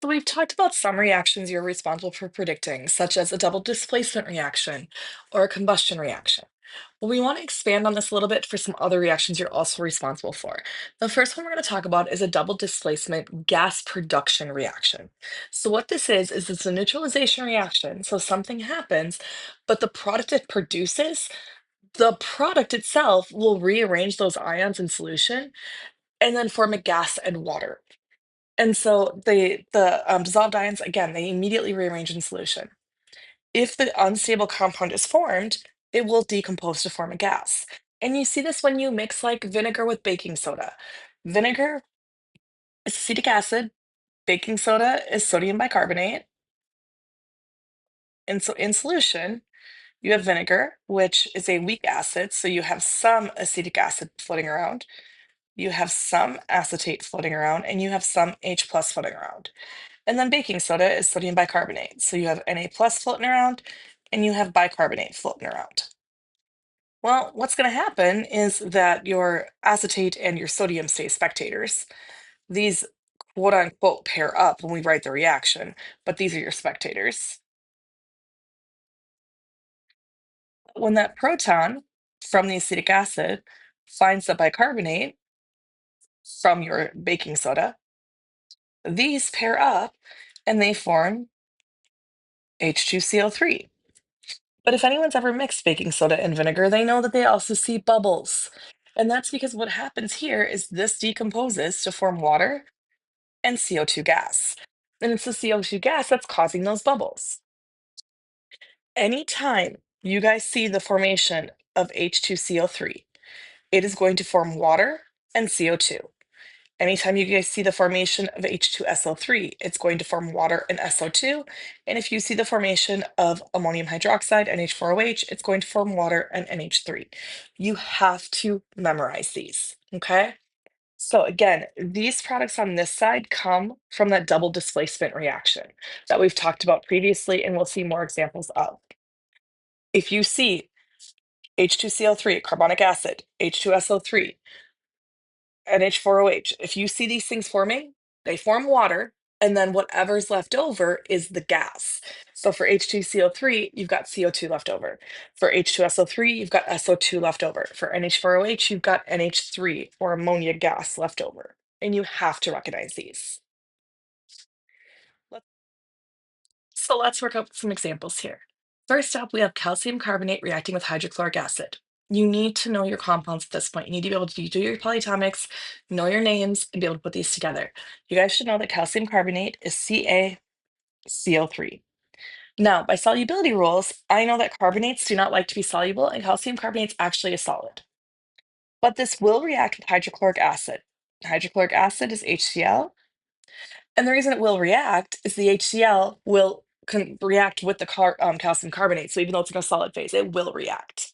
So we've talked about some reactions you're responsible for predicting, such as a double displacement reaction or a combustion reaction. Well, we want to expand on this a little bit for some other reactions you're also responsible for. The first one we're going to talk about is a double displacement gas production reaction. So what this is it's a neutralization reaction. So something happens, but the product it produces, the product itself will rearrange those ions in solution and then form a gas and water. And so the dissolved ions, again, they immediately rearrange in solution. If the unstable compound is formed, it will decompose to form a gas. And you see this when you mix like vinegar with baking soda. Vinegar is acetic acid, baking soda is sodium bicarbonate. And so in solution, you have vinegar, which is a weak acid. So you have some acetic acid floating around, you have some acetate floating around, and you have some H plus floating around. And then baking soda is sodium bicarbonate. So you have Na plus floating around and you have bicarbonate floating around. Well, what's going to happen is that your acetate and your sodium stay spectators. These quote unquote pair up when we write the reaction, but these are your spectators. When that proton from the acetic acid finds the bicarbonate from your baking soda, these pair up and they form H2CO3. But if anyone's ever mixed baking soda and vinegar, they know that they also see bubbles. And that's because what happens here is this decomposes to form water and CO2 gas. And it's the CO2 gas that's causing those bubbles. Anytime you guys see the formation of H2CO3, it is going to form water and CO2. Anytime you guys see the formation of H2SO3, it's going to form water and SO2. And if you see the formation of ammonium hydroxide, NH4OH, it's going to form water and NH3. You have to memorize these, okay? So again, these products on this side come from that double displacement reaction that we've talked about previously, and we'll see more examples of. If you see H2Cl3, carbonic acid, H2SO3, NH4OH. If you see these things forming, they form water, and then whatever's left over is the gas. So for H2CO3, you've got CO2 left over. For H2SO3, you've got SO2 left over. For NH4OH, you've got NH3 or ammonia gas left over. And you have to recognize these. Let- So let's work out some examples here. First up, we have calcium carbonate reacting with hydrochloric acid. You need to know your compounds at this point. You need to be able to do your polyatomics, know your names, and be able to put these together. You guys should know that calcium carbonate is CaCO3. Now, by solubility rules, I know that carbonates do not like to be soluble, and calcium carbonate's actually a solid. But this will react with hydrochloric acid. Hydrochloric acid is HCl, and the reason it will react is the HCl will react with the calcium carbonate. So even though it's in a solid phase, it will react.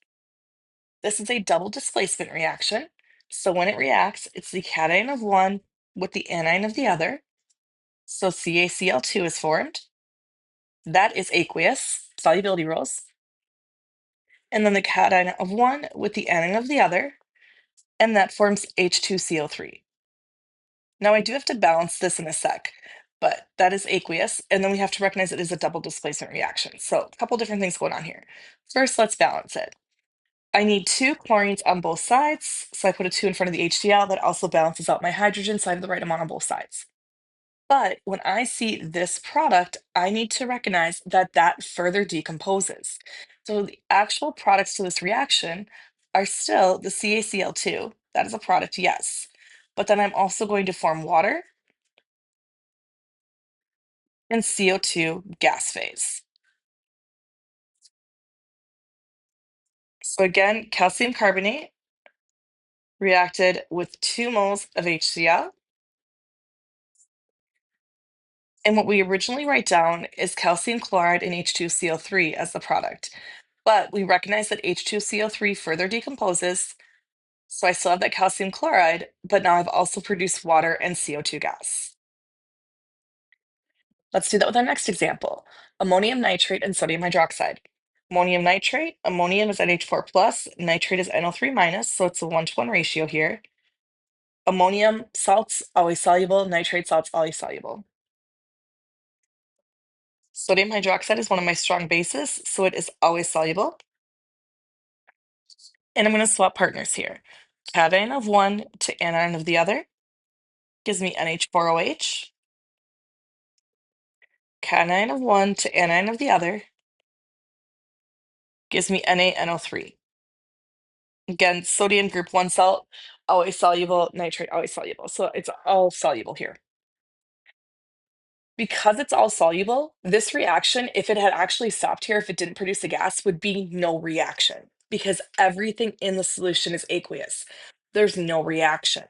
This is a double displacement reaction. So when it reacts, it's the cation of one with the anion of the other. So CaCl2 is formed. That is aqueous, solubility rules. And then the cation of one with the anion of the other, and that forms H2CO3. Now I do have to balance this in a sec, but that is aqueous. And then we have to recognize it is a double displacement reaction. So a couple different things going on here. First, let's balance it. I need two chlorines on both sides, so I put a 2 in front of the HCl. That also balances out my hydrogen, so I have the right amount on both sides. But when I see this product, I need to recognize that that further decomposes. So the actual products to this reaction are still the CaCl2. That is a product, yes. But then I'm also going to form water and CO2 gas phase. So again, calcium carbonate reacted with 2 moles of HCl. And what we originally write down is calcium chloride and H2CO3 as the product. But we recognize that H2CO3 further decomposes, so I still have that calcium chloride, but now I've also produced water and CO2 gas. Let's do that with our next example, ammonium nitrate and sodium hydroxide. Ammonium nitrate, ammonium is NH4 plus, nitrate is NO3 minus, so it's a 1-to-1 ratio here. Ammonium salts, always soluble, nitrate salts, always soluble. Sodium hydroxide is one of my strong bases, so it is always soluble. And I'm going to swap partners here. Cation of one to anion of the other gives me NH4OH. Cation of one to anion of the other gives me NaNO3. Again, sodium group 1 salt, always soluble, nitrate, always soluble. So it's all soluble here. Because it's all soluble, this reaction, if it had actually stopped here, if it didn't produce a gas, would be no reaction because everything in the solution is aqueous. There's no reaction.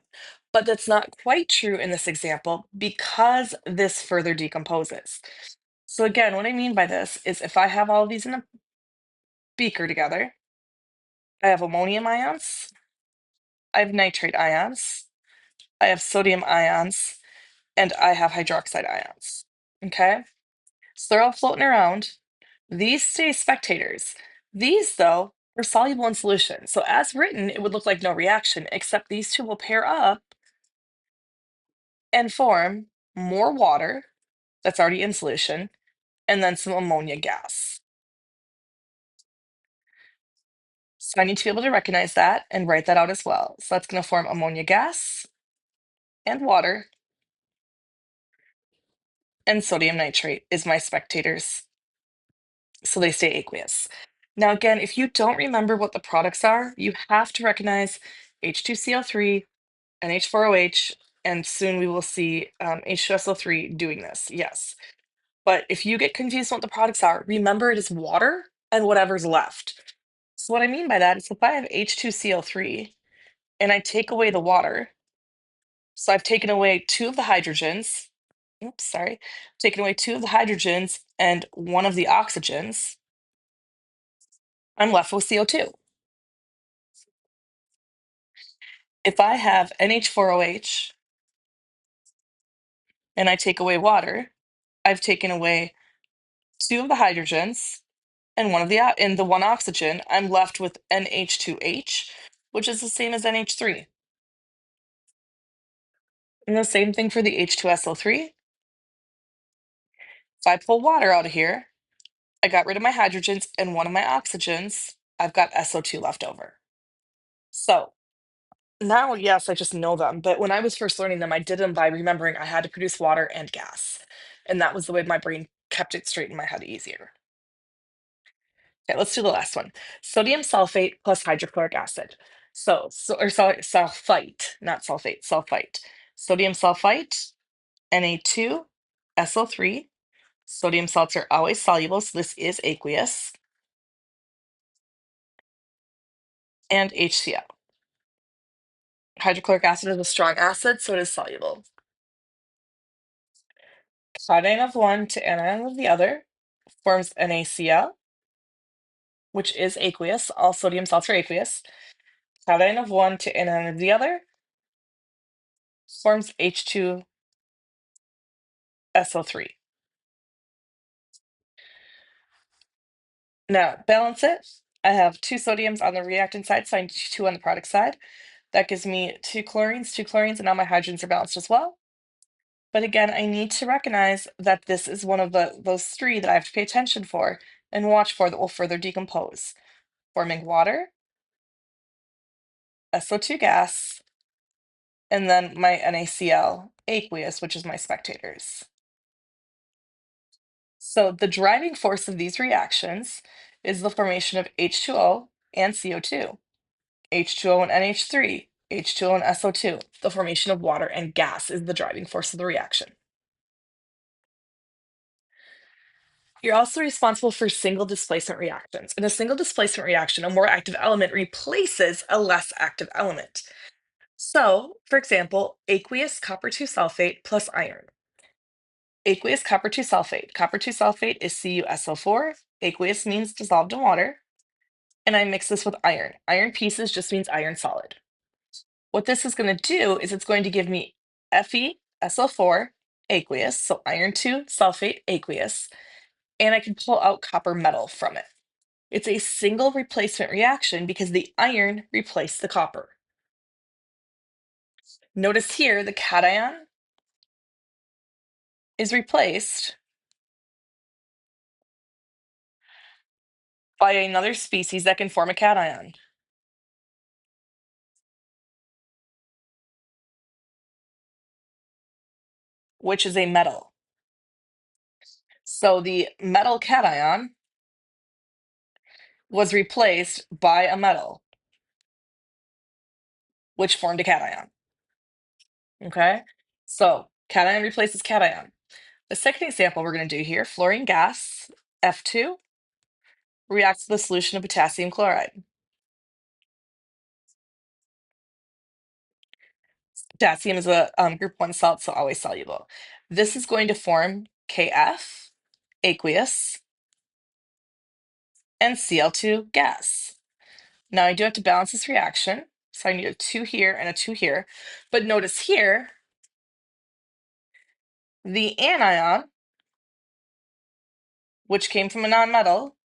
But that's not quite true in this example because this further decomposes. So again, what I mean by this is if I have all of these in a beaker together, I have ammonium ions, I have nitrate ions, I have sodium ions, and I have hydroxide ions. Okay? So they're all floating around. These stay spectators. These, though, are soluble in solution. So as written, it would look like no reaction, except these two will pair up and form more water that's already in solution, and then some ammonia gas. So I need to be able to recognize that and write that out as well. So that's going to form ammonia gas and water, and sodium nitrate is my spectators. So they stay aqueous. Now, again, if you don't remember what the products are, you have to recognize H2CO3, NH4OH, and soon we will see H2SO3 doing this, yes. But if you get confused on what the products are, remember it is water and whatever's left. So what I mean by that is if I have H2CO3 and I take away the water, so I've taken away two of the hydrogens, oops, sorry, taken away two of the hydrogens and one of the oxygens, I'm left with CO2. If I have NH4OH and I take away water, I've taken away two of the hydrogens and the one oxygen. I'm left with NH2H, which is the same as NH3. And the same thing for the H2SO3. If I pull water out of here, I got rid of my hydrogens and one of my oxygens. I've got SO2 left over. So now, yes, I just know them, but when I was first learning them, I did them by remembering I had to produce water and gas. And that was the way my brain kept it straight in my head easier. Okay, let's do the last one. Sodium sulfate plus hydrochloric acid. Or sorry, sulfite, not sulfate, sulfite. Sodium sulfite, Na2SO3. Sodium salts are always soluble, so this is aqueous. And HCl. Hydrochloric acid is a strong acid, so it is soluble. Cation of one to anion of the other forms NaCl, which is aqueous. All sodium salts are aqueous. Cation of one to anion of the other forms H2SO3. Now, balance it. I have two sodiums on the reactant side, so I need two on the product side. That gives me two chlorines, and now my hydrogens are balanced as well. But again, I need to recognize that this is one of those three that I have to pay attention for and watch for that will further decompose, forming water, SO2 gas, and then my NaCl aqueous, which is my spectators. So the driving force of these reactions is the formation of H2O and CO2, H2O and NH3, H2O and SO2. The formation of water and gas is the driving force of the reaction. You're also responsible for single displacement reactions. In a single displacement reaction, a more active element replaces a less active element. So, for example, aqueous copper 2 sulfate plus iron. Aqueous copper 2 sulfate. Copper 2 sulfate is CuSO4. Aqueous means dissolved in water. And I mix this with iron. Iron pieces just means iron solid. What this is going to do is it's going to give me FeSO4 aqueous, so iron 2 sulfate aqueous, and I can pull out copper metal from it. It's a single replacement reaction because the iron replaced the copper. Notice here the cation is replaced by another species that can form a cation, which is a metal. So the metal cation was replaced by a metal, which formed a cation. Okay? So cation replaces cation. The second example we're going to do here, fluorine gas, F2, reacts with a solution of potassium chloride. Potassium is a group 1 salt, so always soluble. This is going to form KF, aqueous, and Cl2 gas. Now I do have to balance this reaction, so I need a 2 here and a 2 here. But notice here, the anion, which came from a nonmetal,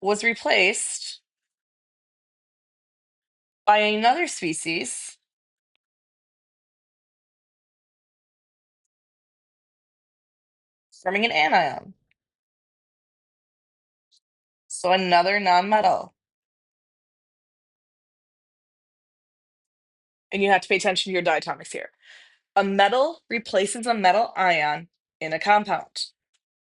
was replaced by another species forming an anion. So another nonmetal. And you have to pay attention to your diatomics here. A metal replaces a metal ion in a compound.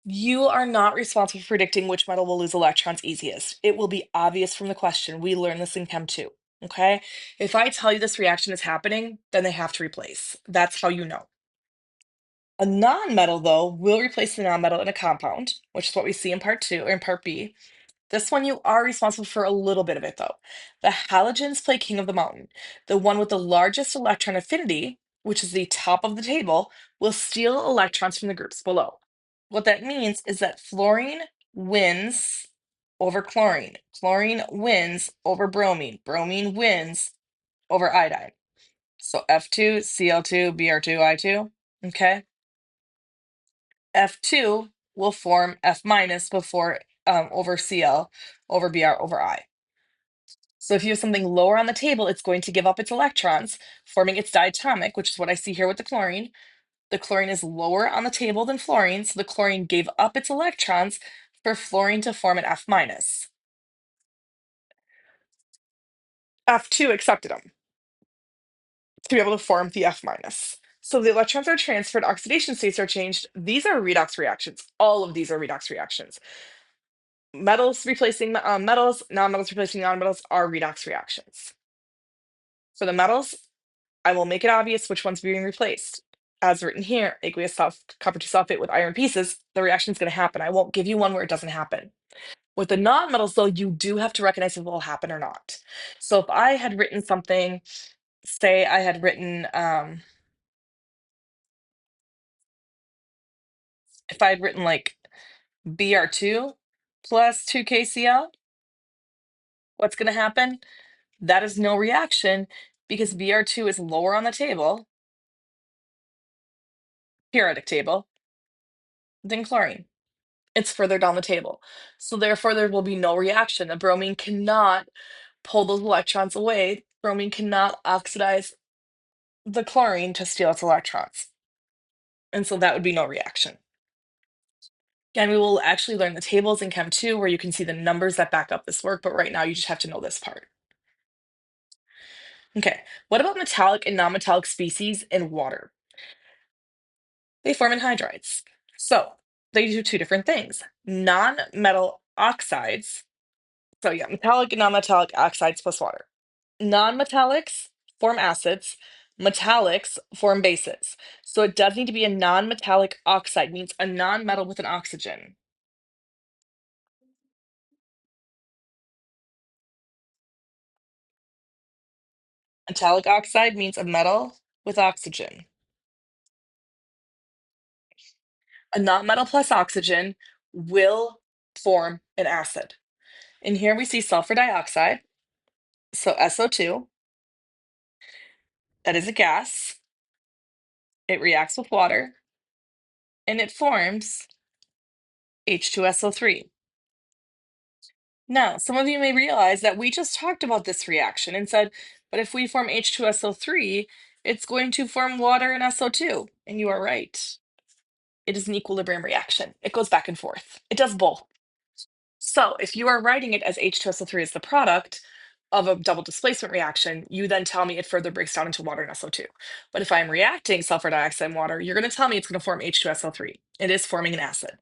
You are not responsible for predicting which metal will lose electrons easiest. It will be obvious from the question. We learned this in Chem 2, okay? If I tell you this reaction is happening, then they have to replace. That's how you know. A nonmetal, though, will replace the nonmetal in a compound, which is what we see in part 2 or in part B. This one, you are responsible for a little bit of it, though. The halogens play king of the mountain. The one with the largest electron affinity, which is the top of the table, will steal electrons from the groups below. What that means is that fluorine wins over chlorine. Chlorine wins over bromine. Bromine wins over iodine. So F2, Cl2, Br2, I2. Okay. F2 will form F minus before over Cl over Br over I. So if you have something lower on the table, it's going to give up its electrons, forming its diatomic, which is what I see here with the chlorine. The chlorine is lower on the table than fluorine, so the chlorine gave up its electrons for fluorine to form an F minus. F2 accepted them to be able to form the F minus. So the electrons are transferred, oxidation states are changed. These are redox reactions. All of these are redox reactions. Metals replacing metals, nonmetals replacing nonmetals are redox reactions. For the metals, I will make it obvious which one's being replaced. As written here, aqueous copper 2 sulfate with iron pieces, the reaction is going to happen. I won't give you one where it doesn't happen. With the nonmetals, though, you do have to recognize if it will happen or not. So if I had written something, say I had written, if I had written like Br2 plus 2KCl, what's going to happen? That is no reaction because Br2 is lower on the table, periodic table, than chlorine. It's further down the table. So therefore, there will be no reaction. The bromine cannot pull those electrons away. Bromine cannot oxidize the chlorine to steal its electrons. And so that would be no reaction. Again, we will actually learn the tables in Chem 2 where you can see the numbers that back up this work, but right now you just have to know this part. Okay, what about metallic and non-metallic species in water? They form anhydrides. So they do two different things. Non-metal oxides, so yeah, metallic and non-metallic oxides plus water. Non-metallics form acids, metallics form bases. So it does need to be a non-metallic oxide, means a non-metal with an oxygen. Metallic oxide means a metal with oxygen. A non-metal plus oxygen will form an acid. And here we see sulfur dioxide, so SO2. That is a gas. It reacts with water, and it forms H2SO3. Now, some of you may realize that we just talked about this reaction and said, but if we form H2SO3, it's going to form water and SO2. And you are right. It is an equilibrium reaction. It goes back and forth. It does both. So if you are writing it as H2SO3 as the product of a double displacement reaction, you then tell me it further breaks down into water and SO2. But if I'm reacting sulfur dioxide and water, you're going to tell me it's going to form H2SO3. It is forming an acid.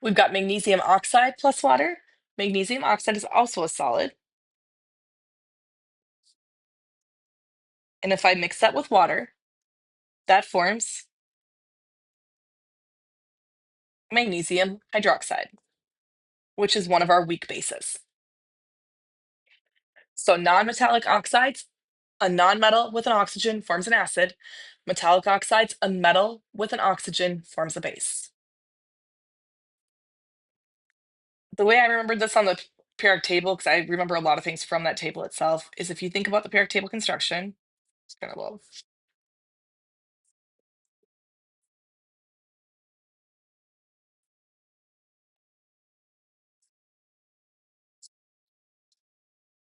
We've got magnesium oxide plus water. Magnesium oxide is also a solid. And if I mix that with water, that forms magnesium hydroxide, which is one of our weak bases. So nonmetallic oxides, a nonmetal with an oxygen forms an acid. Metallic oxides, a metal with an oxygen forms a base. The way I remembered this on the periodic table, because I remember a lot of things from that table itself, is if you think about the periodic table construction, it's kind of low.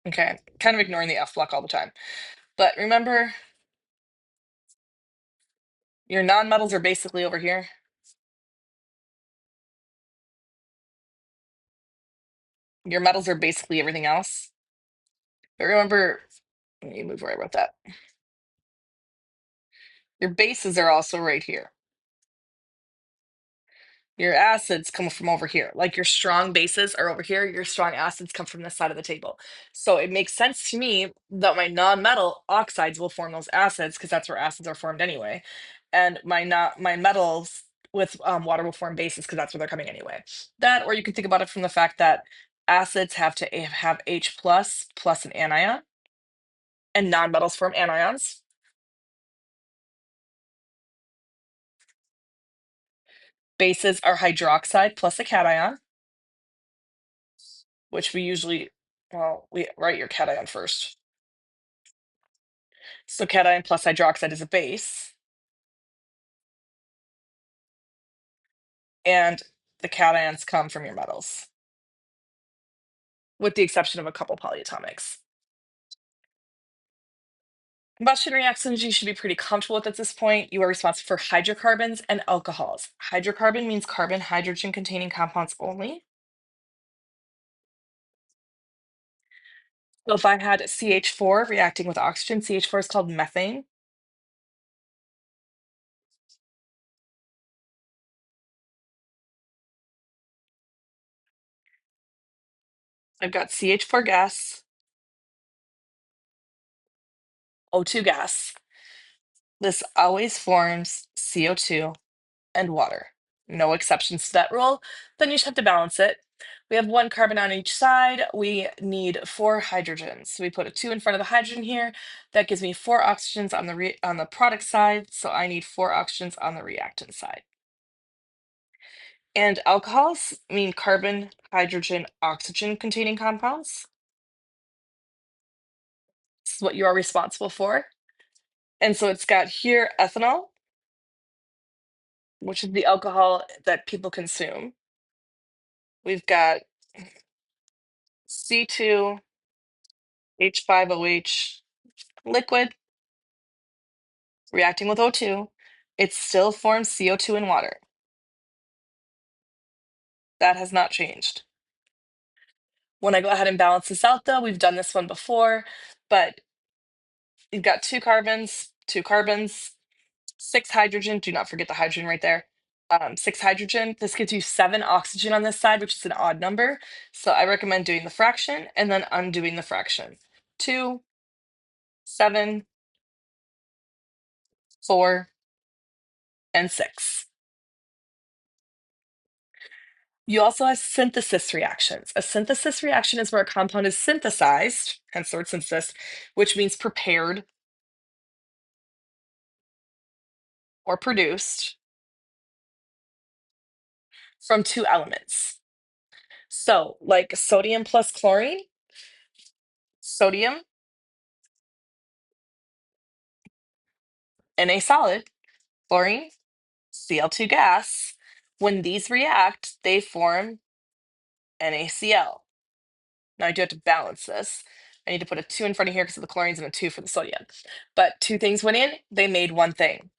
Okay, kind of ignoring the F block all the time. But remember, your nonmetals are basically over here. Your metals are basically everything else. But remember, let me move where I wrote that. Your bases are also right here. Your acids come from over here. Like your strong bases are over here, your strong acids come from this side of the table. So it makes sense to me that my non-metal oxides will form those acids because that's where acids are formed anyway. And my metals with water will form bases because that's where they're coming anyway. That, or you can think about it from the fact that acids have to have H plus an anion, and non-metals form anions. Bases are hydroxide plus a cation, which we usually, well, we write your cation first. So cation plus hydroxide is a base. And the cations come from your metals, with the exception of a couple polyatomics. Combustion reactions you should be pretty comfortable with at this point. You are responsible for hydrocarbons and alcohols. Hydrocarbon means carbon hydrogen containing compounds only. So if I had CH4 reacting with oxygen, CH4 is called methane. I've got CH4 gas, O2 gas. This always forms CO2 and water. No exceptions to that rule. Then you just have to balance it. We have one carbon on each side. We need four hydrogens. So we put a 2 in front of the hydrogen here. That gives me four oxygens on the product side. So I need four oxygens on the reactant side. And alcohols mean carbon, hydrogen, oxygen containing compounds. This is what you are responsible for. And so it's got here ethanol, which is the alcohol that people consume. We've got C2, H5OH liquid reacting with O2. It still forms CO2 and water. That has not changed. When I go ahead and balance this out, though, we've done this one before, but you've got two carbons, six hydrogen. Do not forget the hydrogen right there. Six hydrogen. This gives you seven oxygen on this side, which is an odd number. So I recommend doing the fraction and then undoing the fraction. 2, 7, 4, and 6. You also have synthesis reactions. A synthesis reaction is where a compound is synthesized, hence the word synthesis, which means prepared or produced from two elements. So, like sodium plus chlorine, sodium in a solid, chlorine, Cl2 gas. When these react, they form NaCl. Now I do have to balance this. I need to put a 2 in front of here because of the chlorines and a 2 for the sodium. But two things went in, they made one thing.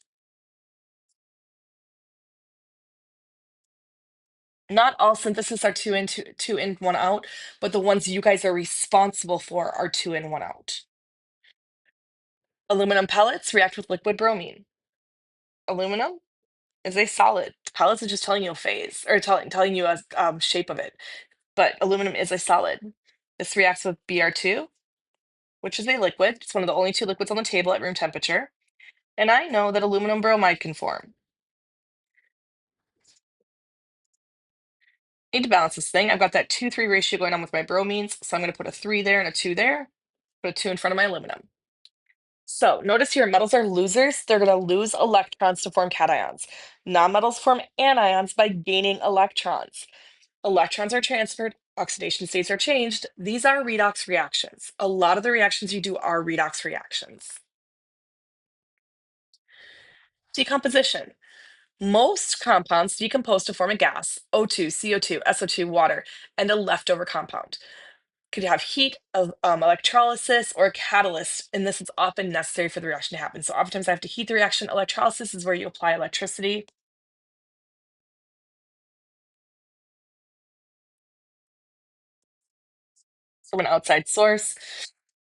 Not all synthesis are two in, one out, but the ones you guys are responsible for are two in, one out. Aluminum pellets react with liquid bromine. Aluminum is a solid. Pellets is just telling you a phase, or telling you a shape of it. But aluminum is a solid. This reacts with Br2, which is a liquid. It's one of the only two liquids on the table at room temperature. And I know that aluminum bromide can form. Need to balance this thing. I've got that 2-3 ratio going on with my bromines, so I'm going to put a 3 there and a 2 there. Put a 2 in front of my aluminum. So notice here, metals are losers. They're going to lose electrons to form cations. Nonmetals form anions by gaining electrons. Electrons are transferred, oxidation states are changed. These are redox reactions. A lot of the reactions you do are redox reactions. Decomposition. Most compounds decompose to form a gas, O2, CO2, SO2, water, and a leftover compound. Could have heat of electrolysis or a catalyst, and this is often necessary for the reaction to happen. So oftentimes I have to heat the reaction. Electrolysis is where you apply electricity. From an outside source,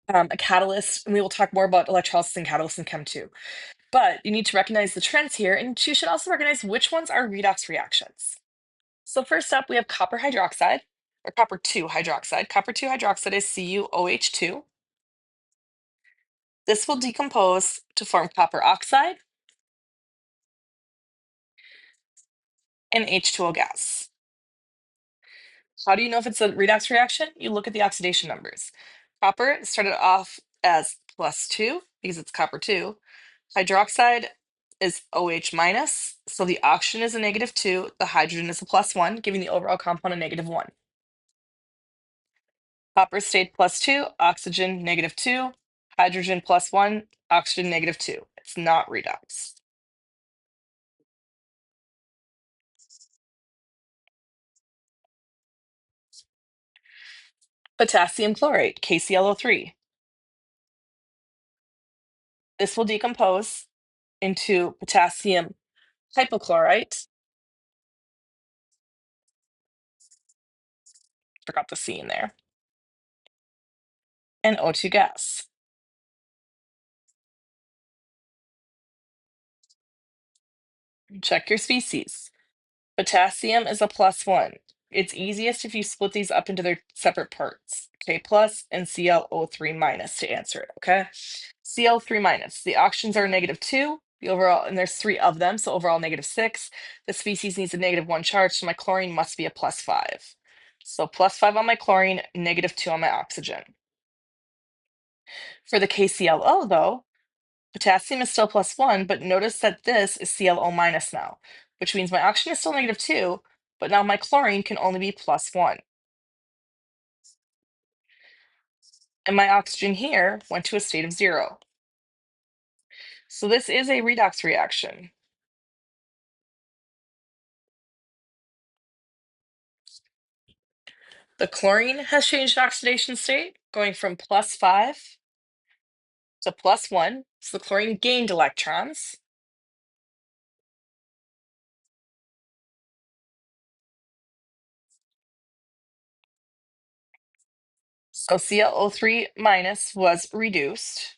a catalyst, and we will talk more about electrolysis and catalysts in Chem 2. But you need to recognize the trends here, and you should also recognize which ones are redox reactions. So first up, we have copper hydroxide, or copper 2 hydroxide. Copper 2 hydroxide is CuOH2. This will decompose to form copper oxide and H2O gas. How do you know if it's a redox reaction? You look at the oxidation numbers. Copper started off as +2 because it's copper 2. Hydroxide is OH minus, so the oxygen is a -2, the hydrogen is a +1, giving the overall compound a -1. Copper stayed +2, oxygen -2, hydrogen +1, oxygen -2. It's not redox. Potassium chlorate, KClO3. This will decompose into potassium hypochlorite. Forgot the C in there. And O2 gas. Check your species. Potassium is a +1. It's easiest if you split these up into their separate parts. K plus and ClO3 minus to answer it, okay? Cl3 minus, the oxygens are -2, the overall, and there's 3 of them, so overall -6. The species needs a -1 charge, so my chlorine must be a +5. So +5 on my chlorine, -2 on my oxygen. For the KClO though, potassium is still +1, but notice that this is ClO minus now, which means my oxygen is still -2, but now my chlorine can only be +1. And my oxygen here went to a state of 0. So this is a redox reaction. The chlorine has changed oxidation state, going from +5 to +1. So the chlorine gained electrons. So ClO3 minus was reduced.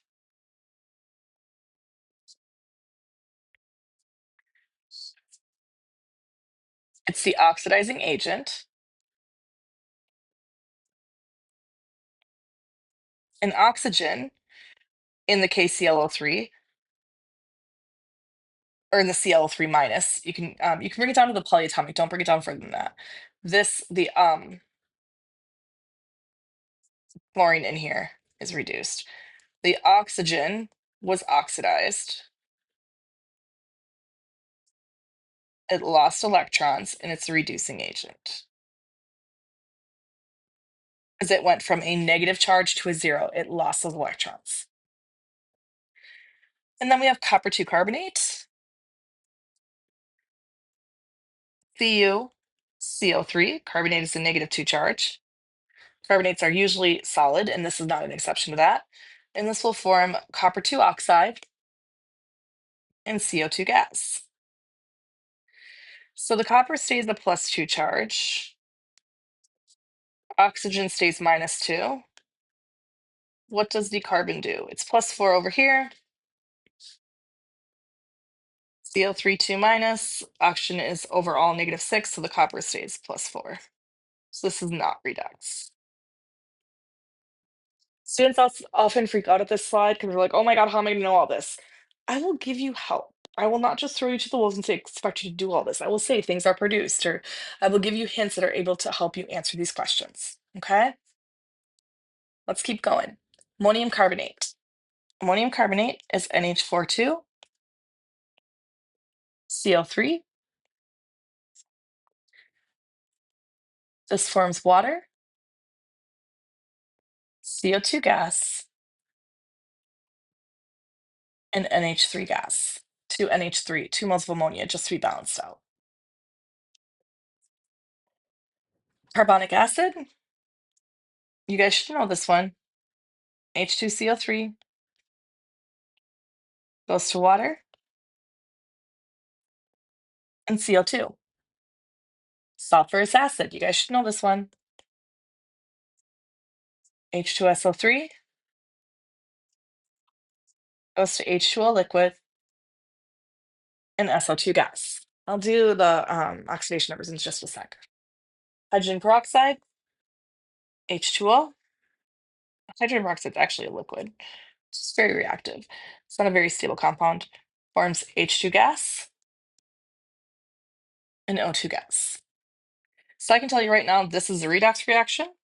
It's the oxidizing agent. And oxygen in the KClO3, or in the ClO3 minus, you can bring it down to the polyatomic. Don't bring it down further than that. The chlorine in here is reduced. The oxygen was oxidized. It lost electrons, and it's a reducing agent. As it went from a negative charge to a 0, it lost those electrons. And then we have copper 2 carbonate, CuCO3. Carbonate is a -2 charge. Carbonates are usually solid, and this is not an exception to that. And this will form copper 2 oxide and CO2 gas. So the copper stays a +2 charge. Oxygen stays -2. What does the carbon do? It's +4 over here. CO3 2 minus. Oxygen is overall -6, so the copper stays +4. So this is not redox. Students often freak out at this slide because they're like, oh my God, how am I going to know all this? I will give you help. I will not just throw you to the wolves and say, expect you to do all this. I will say things are produced, or I will give you hints that are able to help you answer these questions. Okay? Let's keep going. Ammonium carbonate. Ammonium carbonate is NH42, CO3. This forms water, CO2 gas, and NH3 gas. 2 NH3, 2 moles of ammonia, just to be balanced out. Carbonic acid. You guys should know this one. H2CO3 goes to water and CO2. Sulfurous acid. You guys should know this one. H2SO3 goes to H2O liquid and SO2 gas. I'll do the oxidation numbers in just a sec. Hydrogen peroxide, H2O. Hydrogen peroxide is actually a liquid. It's very reactive. It's not a very stable compound. Forms H2 gas and O2 gas. So I can tell you right now, this is a redox reaction.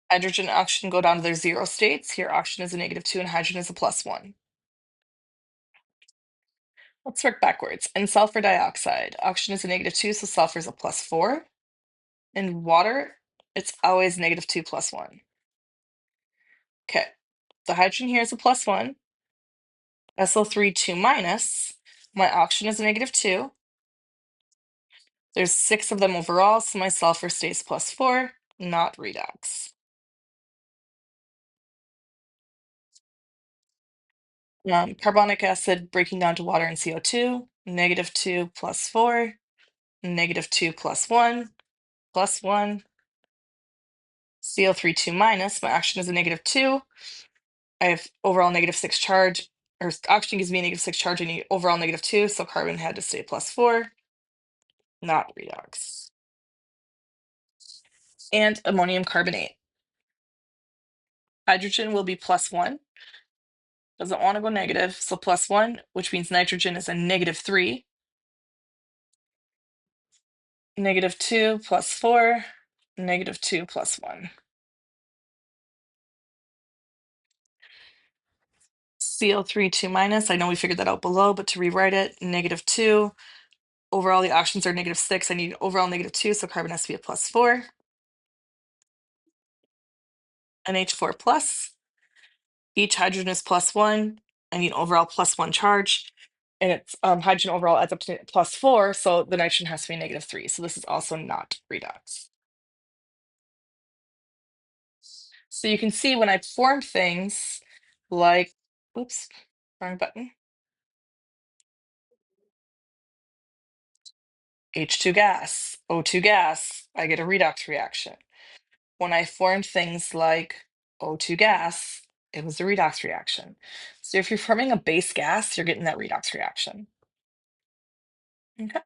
Hydrogen and oxygen go down to their zero states. Here, oxygen is a -2 and hydrogen is a +1. Let's work backwards. In sulfur dioxide, oxygen is a -2, so sulfur is a +4. In water, it's always -2 +1. Okay, the hydrogen here is a +1. SO3 2 minus. My oxygen is a -2. There's 6 of them overall, so my sulfur stays +4, not redox. Carbonic acid breaking down to water and CO2, -2 +4, -2 +1, +1. CO3 2 minus, my oxygen is a -2. I have overall -6 charge, or oxygen gives me a -6 charge, I need overall -2, so carbon had to stay +4, not redox. And ammonium carbonate. Hydrogen will be +1, doesn't want to go negative, so +1, which means nitrogen is a -3. -2 +4, -2 +1. CO3 2 minus, I know we figured that out below, but to rewrite it, -2. Overall, the oxygens are -6. I need overall -2, so carbon has to be a +4. NH4 plus. Each hydrogen is +1. I need overall +1 charge. And it's hydrogen overall adds up to +4, so the nitrogen has to be -3. So this is also not redox. So you can see when I form things like, oops, wrong button, H2 gas, O2 gas, I get a redox reaction. When I formed things like O2 gas, it was a redox reaction. So if you're forming a base gas, you're getting that redox reaction. Okay.